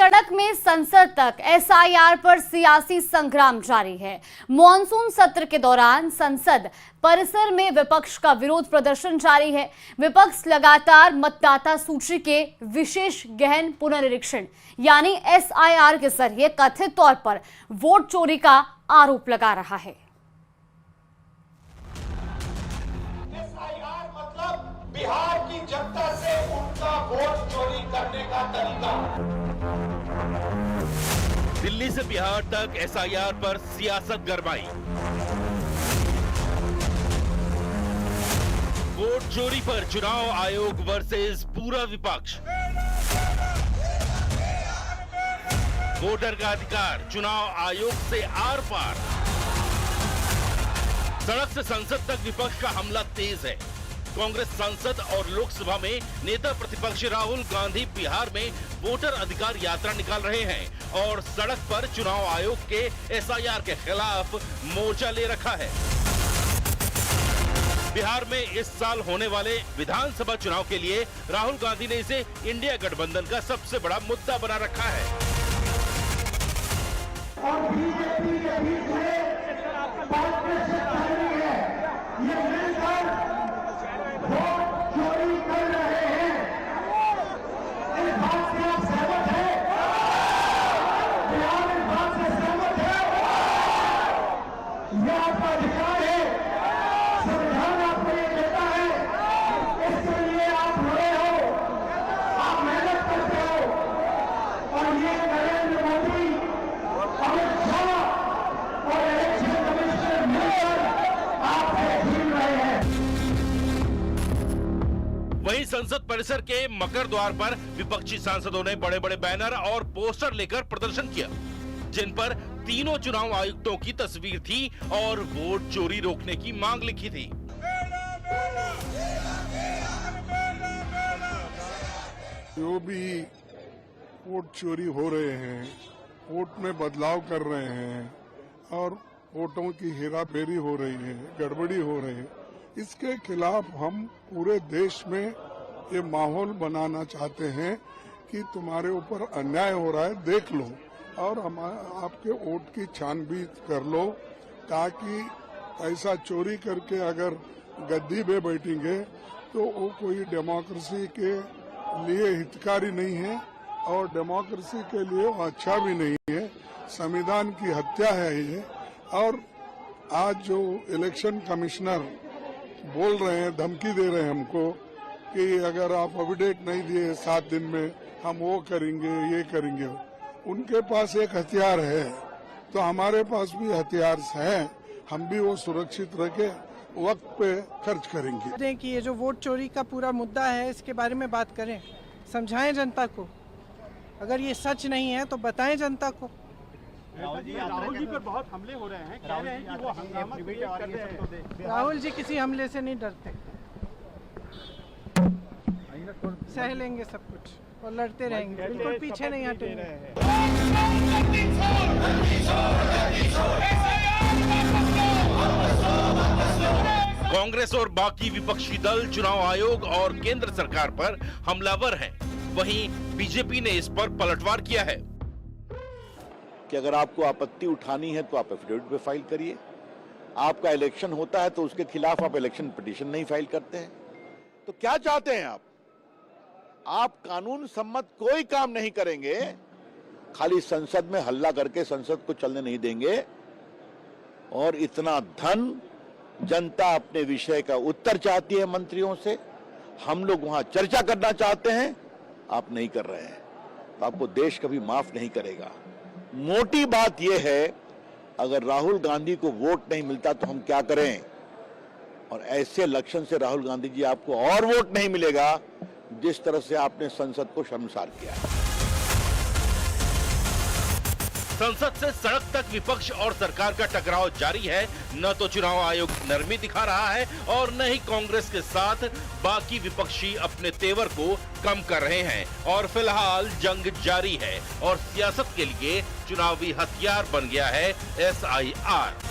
सड़क में संसद तक एसआईआर पर सियासी संग्राम जारी है। मॉनसून सत्र के दौरान संसद परिसर में विपक्ष का विरोध प्रदर्शन जारी है। विपक्ष लगातार मतदाता सूची के विशेष गहन पुनरीक्षण यानी एसआईआर के जरिए कथित तौर पर वोट चोरी का आरोप लगा रहा है। एसआईआर मतलब बिहार की जनता से उनका वोट चोरी करने का तरीका। दिल्ली से बिहार तक एसआईआर पर सियासत गरमाई। वोट चोरी पर चुनाव आयोग वर्सेस पूरा विपक्ष। वोटर का अधिकार चुनाव आयोग से आर पार। सड़क से संसद तक विपक्ष का हमला तेज है। कांग्रेस सांसद और लोकसभा में नेता प्रतिपक्ष राहुल गांधी बिहार में वोटर अधिकार यात्रा निकाल रहे हैं और सड़क पर चुनाव आयोग के एसआईआर के खिलाफ मोर्चा ले रखा है। बिहार में इस साल होने वाले विधानसभा चुनाव के लिए राहुल गांधी ने इसे इंडिया गठबंधन का सबसे बड़ा मुद्दा बना रखा है। और बीजेपी के बीच में पार्टनरशिप चल रही है। ये मिलकर वोट चोरी कर रहे हैं। इस बात से आप सहमत हैं? बिहार इस बात से सहमत है? यह आपका अधिकार है। संविधान आपको ये देता है। इसके लिए आप लड़े हो, आप मेहनत करते हो और ये नरेंद्र मोदी, अमित शाह और इलेक्शन कमिश्नर मिलकर आपसे छीन रहे हैं। वहीं संसद परिसर के मकर द्वार पर विपक्षी सांसदों ने बड़े बड़े बैनर और पोस्टर लेकर प्रदर्शन किया, जिन पर तीनों चुनाव आयुक्तों की तस्वीर थी और वोट चोरी रोकने की मांग लिखी थी। जो भी वोट चोरी हो रहे हैं, वोट में बदलाव कर रहे हैं और वोटों की हेराफेरी हो रही है, गड़बड़ी हो रही है, इसके खिलाफ हम पूरे देश में ये माहौल बनाना चाहते हैं कि तुम्हारे ऊपर अन्याय हो रहा है, देख लो और हम आपके वोट की छानबीन कर लो, ताकि ऐसा चोरी करके अगर गद्दी पे बैठेंगे तो वो कोई डेमोक्रेसी के लिए हितकारी नहीं है और डेमोक्रेसी के लिए वो अच्छा भी नहीं है। संविधान की हत्या है ये। और आज जो इलेक्शन कमिश्नर बोल रहे हैं, धमकी दे रहे हैं हमको कि अगर आप एफिडेविट नहीं दिए 7 दिन में हम वो करेंगे, ये करेंगे। उनके पास एक हथियार है तो हमारे पास भी हथियार हैं, हम भी वो सुरक्षित रखे वक्त पे खर्च करेंगे। कि ये जो वोट चोरी का पूरा मुद्दा है, इसके बारे में बात करें, समझाएं जनता को। अगर ये सच नहीं है तो बताएं जनता को। राहुल जी पर बहुत हमले हो रहे हैं, कह रहे हैं कि वो हंगामा कर रहे हैं। राहुल जी किसी हमले से नहीं डरते, सह लेंगे सब कुछ और लड़ते रहेंगे, बिल्कुल पीछे नहीं हटेंगे। कांग्रेस और बाकी विपक्षी दल चुनाव आयोग और केंद्र सरकार पर हमलावर हैं। वहीं बीजेपी ने इस पर पलटवार किया है कि अगर आपको आपत्ति उठानी है तो आप एफिडेविट पे फाइल करिए। आपका इलेक्शन होता है तो उसके खिलाफ आप इलेक्शन पिटीशन नहीं फाइल करते हैं। तो क्या चाहते हैं आप कानून सम्मत कोई काम नहीं करेंगे, खाली संसद में हल्ला करके संसद को चलने नहीं देंगे। और इतना धन जनता अपने विषय का उत्तर चाहती है मंत्रियों से, हम लोग वहां चर्चा करना चाहते हैं, आप नहीं कर रहे हैं, तो आपको देश कभी माफ नहीं करेगा। मोटी बात यह है, अगर राहुल गांधी को वोट नहीं मिलता तो हम क्या करें, और ऐसे लक्षण से राहुल गांधी जी आपको और वोट नहीं मिलेगा जिस तरह से आपने संसद को शर्मसार किया है। संसद से सड़क तक विपक्ष और सरकार का टकराव जारी है। न तो चुनाव आयोग नरमी दिखा रहा है और न ही कांग्रेस के साथ बाकी विपक्षी अपने तेवर को कम कर रहे हैं और फिलहाल जंग जारी है और सियासत के लिए चुनावी हथियार बन गया है एसआईआर।